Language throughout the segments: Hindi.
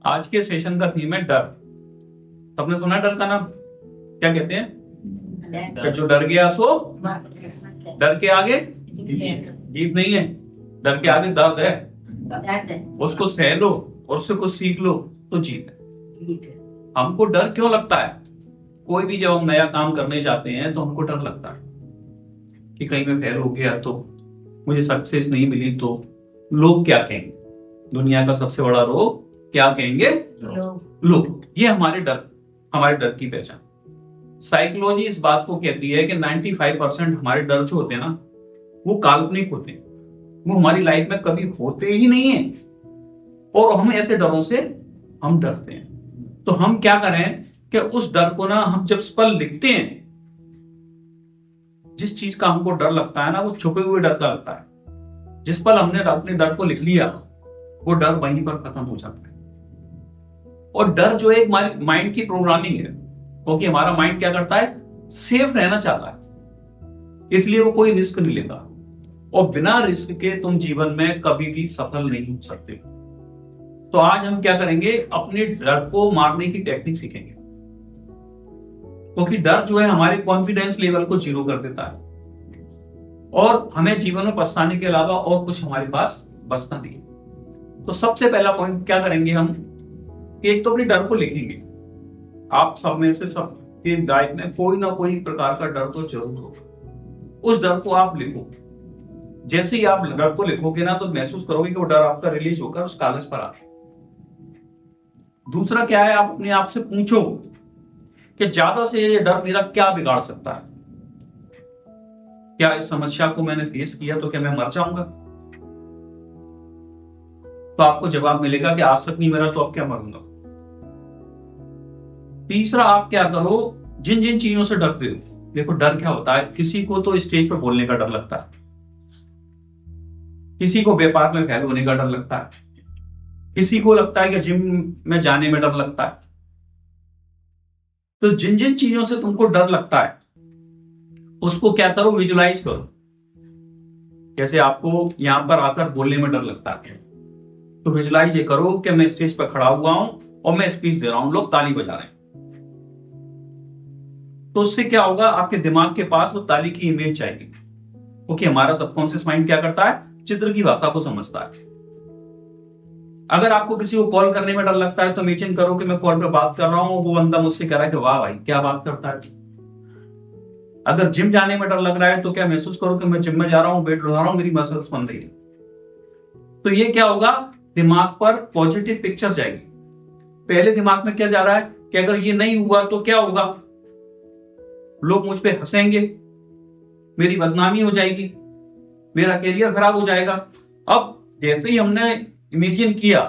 आज के सेशन का थीम है डर। आपने सुना डर का नाम? क्या कहते हैं कि जो डर गया सो डर के आगे जीत नहीं है, डर के आगे दर्द है। उसको सह लो और उससे कुछ सीख लो तो जीत है। हमको डर क्यों लगता है? कोई भी जब हम नया काम करने जाते हैं तो हमको डर लगता है कि कहीं मैं फेल हो गया तो, मुझे सक्सेस नहीं मिली तो लोग क्या कहेंगे। दुनिया का सबसे बड़ा रोग क्या कहेंगे लोग। ये हमारे डर की पहचान। साइकोलॉजी इस बात को कहती है कि 95% हमारे डर जो होते हैं ना, वो काल्पनिक होते हैं, वो हमारी लाइफ में कभी होते ही नहीं है। और हम ऐसे डरों से हम डरते हैं। तो हम क्या करें कि उस डर को ना हम जब पल लिखते हैं, जिस चीज का हमको डर लगता है ना, वो छुपे हुए डर का लगता है। जिस पल हमने अपने डर को लिख लिया, वो डर वहीं पर खत्म हो जाता है। और डर जो एक माइंड की प्रोग्रामिंग है, क्योंकि हमारा माइंड क्या करता है, सेफ रहना चाहता है, इसलिए वो कोई रिस्क नहीं लेता। और बिना रिस्क के तुम जीवन में कभी भी सफल नहीं हो सकते। तो आज हम क्या करेंगे, अपने डर को मारने की टेक्निक सीखेंगे। क्योंकि डर जो है हमारे कॉन्फिडेंस लेवल को जीरो कर देता है और हमें जीवन में पछताने के अलावा और कुछ हमारे पास बचता नहीं। तो सबसे पहला पॉइंट क्या करेंगे हम, एक तो अपने डर को लिखेंगे। आप सब में से सबके लाइफ में कोई ना कोई प्रकार का डर तो जरूर होगा। उस डर को आप लिखो। जैसे ही आप डर को लिखोगे ना, तो महसूस करोगे कि वो डर आपका रिलीज होकर उस कागज पर आ गया। दूसरा क्या है, आप अपने आप से पूछो कि ज्यादा से ये डर मेरा क्या बिगाड़ सकता है। क्या इस समस्या को मैंने फेस किया तो क्या मैं मर जाऊंगा? तो आपको जवाब मिलेगा कि आज तक नहीं मरा तो अब क्या मरूंगा। तीसरा, आप क्या करो, जिन जिन चीजों से डरते हो, देखो डर क्या होता है। किसी को तो स्टेज पर बोलने का डर लगता है, किसी को व्यापार में फेल होने का डर लगता है, किसी को लगता है कि जिम में जाने में डर लगता है। तो जिन जिन चीजों से तुमको डर लगता है, उसको क्या करो, विजुलाइज करो। जैसे आपको यहां पर आकर बोलने में डर लगता है, तो विजुलाइज ये करो कि मैं स्टेज पर खड़ा हुआ हूं और मैं स्पीच दे रहा हूं, लोग ताली बजा रहे हैं। तो उससे क्या होगा, आपके दिमाग के पास वो ताली की इमेज जाएगी। क्योंकि हमारा सबकॉन्शियस माइंड क्या करता है, चित्र की भाषा को समझता है। अगर आपको किसी को कॉल करने में डर लगता है, तो इमेजिन करो कि मैं कॉल पे बात कर रहा हूं, वो बंदा मुझसे कह रहा है कि वाह भाई क्या बात करता है। अगर जिम जाने में डर लग रहा है, तो क्या महसूस करो कि मैं जिम में जा रहा हूं, वेट उठा रहा हूं, मेरी मसल्स बन रही है। तो ये क्या होगा, दिमाग पर पॉजिटिव पिक्चर जाएगी। पहले दिमाग में क्या जा रहा है कि अगर ये नहीं हुआ तो क्या होगा, लोग मुझ पे हंसेंगे, मेरी बदनामी हो जाएगी, मेरा करियर खराब हो जाएगा। अब जैसे ही हमने इमेजिन किया,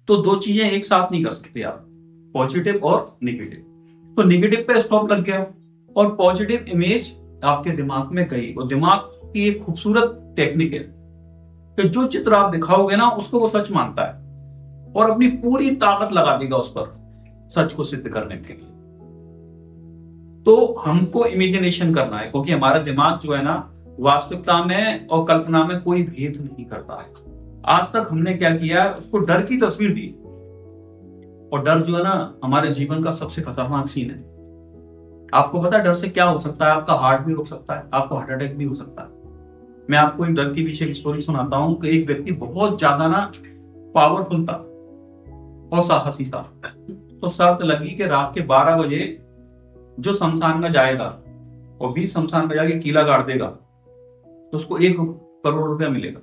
तो दो चीजें एक साथ नहीं कर सकते आप, पॉजिटिव और नेगेटिव। तो नेगेटिव पे स्टॉप लग गया और पॉजिटिव इमेज आपके दिमाग में गई। और दिमाग की एक खूबसूरत टेक्निक है कि जो चित्र आप दिखाओगे ना, उसको वो सच मानता है और अपनी पूरी ताकत लगा देगा उस पर सच को सिद्ध करने के लिए। तो हमको इमेजिनेशन करना है, क्योंकि हमारा दिमाग जो है ना, वास्तविकता में और कल्पना में कोई भेद नहीं करता है। आज तक हमने क्या किया, उसको डर की तस्वीर दी। और डर जो है ना, हमारे जीवन का सबसे खतरनाक सीन है। आपको पता है डर से क्या हो सकता है, आपका हार्ट भी रुक सकता है, आपको हार्ट अटैक भी हो सकता है। मैं आपको एक डर के पीछे की स्टोरी सुनाता हूं कि एक व्यक्ति बहुत ज्यादा ना पावरफुल था और साहसी था। तो शर्त लगी कि रात के 12 बजे जो शमशान में जाएगा और 20 शमशान में जाके कीला गाड़ देगा, तो उसको 1 करोड़ रुपया मिलेगा।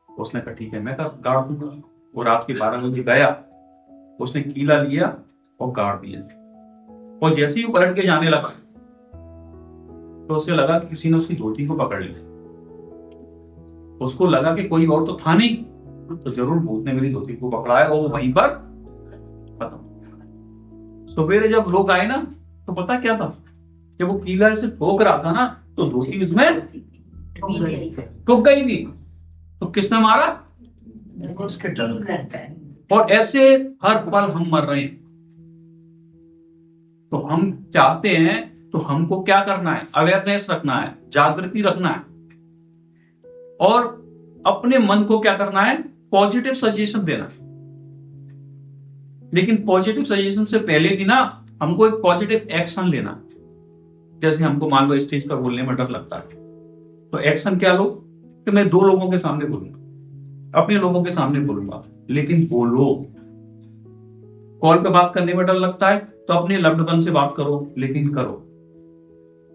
उसने कहा ठीक है, मैं गाड़ दूंगा। वो रात के 12 बजे गया, उसने कीला लिया और गाड़ दिया। और जैसे ही वो पलट के जाने लगा, तो उसे लगा कि किसी ने उसकी धोती को पकड़ लिया। उसको लगा कि कोई और तो था नहीं, तो जरूर भूत ने मेरी धोती को पकड़ा है, और वो वहीं पर खत्म। सवेरे जब लोग आए ना, तो पता क्या था, जब वो कीला से ठोक रहा था ना, तो धोती उसमें ठुक गई थी। तो किसने मारा, उसके डर। और ऐसे हर पल हम मर रहे हैं। तो हम चाहते हैं, तो हमको क्या करना है, अवेयरनेस रखना है, जागृति रखना है, और अपने मन को क्या करना है, पॉजिटिव सजेशन देना है। लेकिन पॉजिटिव सजेशन से पहले भी ना हमको एक पॉजिटिव एक्शन लेना। जैसे हमको मान लो स्टेज पर बोलने में डर लगता है, तो एक्शन क्या लो कि मैं 2 लोगों के सामने बोलूंगा, अपने लोगों के सामने बोलूंगा, लेकिन बोलो। कॉल पे बात करने में डर लगता है तो अपने लव्ड वन से बात करो, लेकिन करो।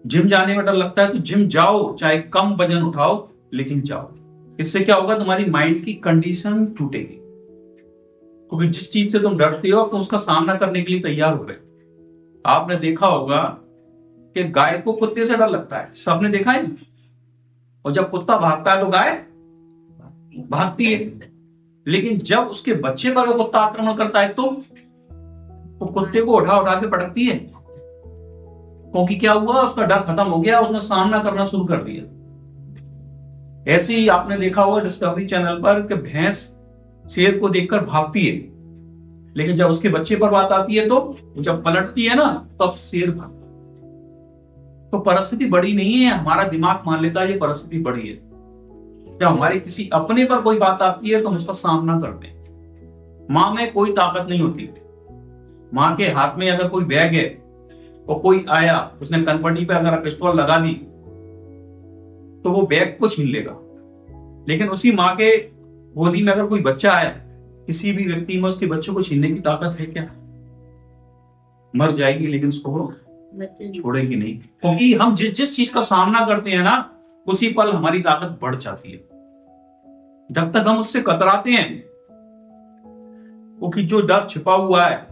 जिम जाने में डर लगता है तो जिम जाओ, चाहे कम वजन उठाओ, लेकिन जाओ। इससे क्या होगा, तुम्हारी माइंड की कंडीशन टूटेगी, क्योंकि जिस चीज से तुम डरते हो तुम उसका सामना करने के लिए तैयार हो गए। आपने देखा होगा कि गाय को कुत्ते से डर लगता है, सबने देखा है। और जब कुत्ता भागता है तो गाय भागती है, लेकिन जब उसके बच्चे पर वो कुत्ता आक्रमण करता है तो वो कुत्ते को उठा उठा के पटकती है, क्योंकि क्या हुआ, उसका डर खत्म हो गया, उसने सामना करना शुरू कर दिया। ऐसे ही आपने देखा होगा डिस्कवरी चैनल पर कि भैंस शेर को देखकर भागती है, लेकिन जब उसके बच्चे पर बात आती है तो जब पलटती है ना, तब शेर भागता है। तो परिस्थिति बड़ी नहीं है, हमारा दिमाग मान लेता है ये परिस्थिति बड़ी है। जब हमारी किसी अपने पर कोई बात आती है तो हम उसका सामना करते हैं। मां में कोई ताकत नहीं होती। मां के हाथ में अगर कोई बैग है और कोई आया, उसने कनपट्टी पे अगर पिस्तौल लगा दी तो वो बैग को छीन लेगा। लेकिन उसी मां के गोदी में अगर कोई बच्चा आया, किसी भी व्यक्ति में उसके बच्चे को छीनने की ताकत है क्या? मर जाएगी, लेकिन उसको वो छोड़ेगी नहीं, क्योंकि हम जिस जिस चीज का सामना करते हैं ना, उसी पल हमारी ताकत बढ़ जाती है। जब तक हम उससे कतराते हैं, क्योंकि जो डर छिपा हुआ है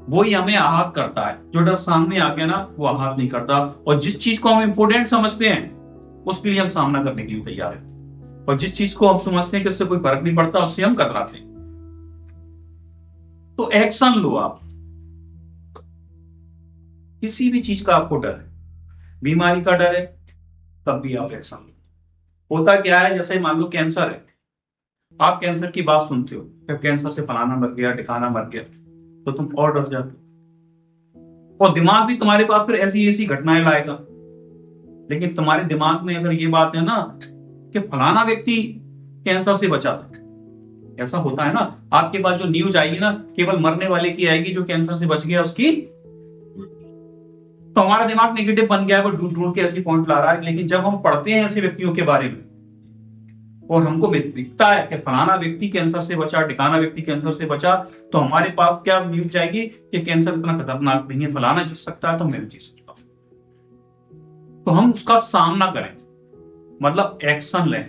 वो ही हमें आहत करता है। जो डर सामने आ गया ना, वो आहत नहीं करता। और जिस चीज को हम इंपोर्टेंट समझते हैं उसके लिए हम सामना करने के लिए तैयार हैं, और जिस चीज को हम समझते हैं कि इससे कोई फर्क नहीं पड़ता, उससे हम कतराते हैं। तो एक्शन लो आप। किसी भी चीज का आपको डर है, बीमारी का डर है, तब भी आप एक्शन लो। होता क्या है, जैसे मान लो कैंसर है, आप कैंसर की बात सुनते हो, जब कैंसर से फलाना मर गया, ठिकाना मर गया, तो तुम और डर जाते हो। और दिमाग भी तुम्हारे पास फिर ऐसी ऐसी घटनाएं लाएगा। लेकिन तुम्हारे दिमाग में अगर ये बात है ना कि फलाना व्यक्ति कैंसर से बचा था, ऐसा होता है ना, आपके पास जो न्यूज आएगी ना, केवल मरने वाले की आएगी, जो कैंसर से बच गया उसकी। तो हमारा दिमाग नेगेटिव बन गया है, वो ढूंढ ढूंढ के ऐसी पॉइंट ला रहा है। लेकिन जब हम पढ़ते हैं ऐसे व्यक्तियों के बारे में और हमको दिखता है कि फलाना व्यक्ति कैंसर से बचा, ठिकाना व्यक्ति कैंसर से बचा, तो हमारे पास क्या न्यूज जाएगी कि कैंसर इतना खतरनाक नहीं है, फलाना जी सकता है तो मैं भी जी सकता हूं। तो हम उसका सामना करें, मतलब एक्शन लें।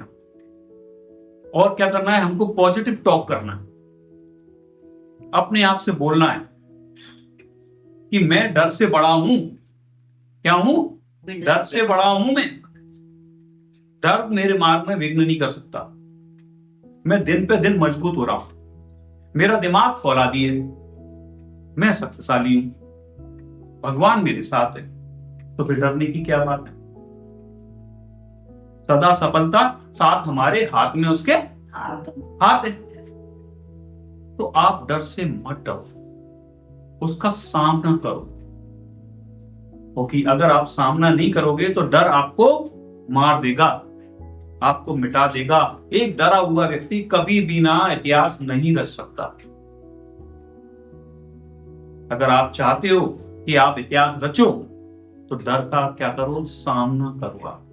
और क्या करना है, हमको पॉजिटिव टॉक करना है, अपने आप से बोलना है कि मैं डर से बड़ा हूं। क्या हूं? डर से बड़ा हूं मैं। डर मेरे मार्ग में विघ्न नहीं कर सकता। मैं दिन पे दिन मजबूत हो रहा हूं, मेरा दिमाग फौलादी है, मैं शक्तिशाली हूं, भगवान मेरे साथ है। तो फिर डरने की क्या बात है? सदा सफलता साथ हमारे हाथ में उसके हाथ है। तो आप डर से मत डरो, उसका सामना करो, क्योंकि अगर आप सामना नहीं करोगे तो डर आपको मार देगा, आपको मिटा देगा। एक डरा हुआ व्यक्ति कभी भी ना इतिहास नहीं रच सकता। अगर आप चाहते हो कि आप इतिहास रचो, तो डर का क्या करो, सामना करो आप।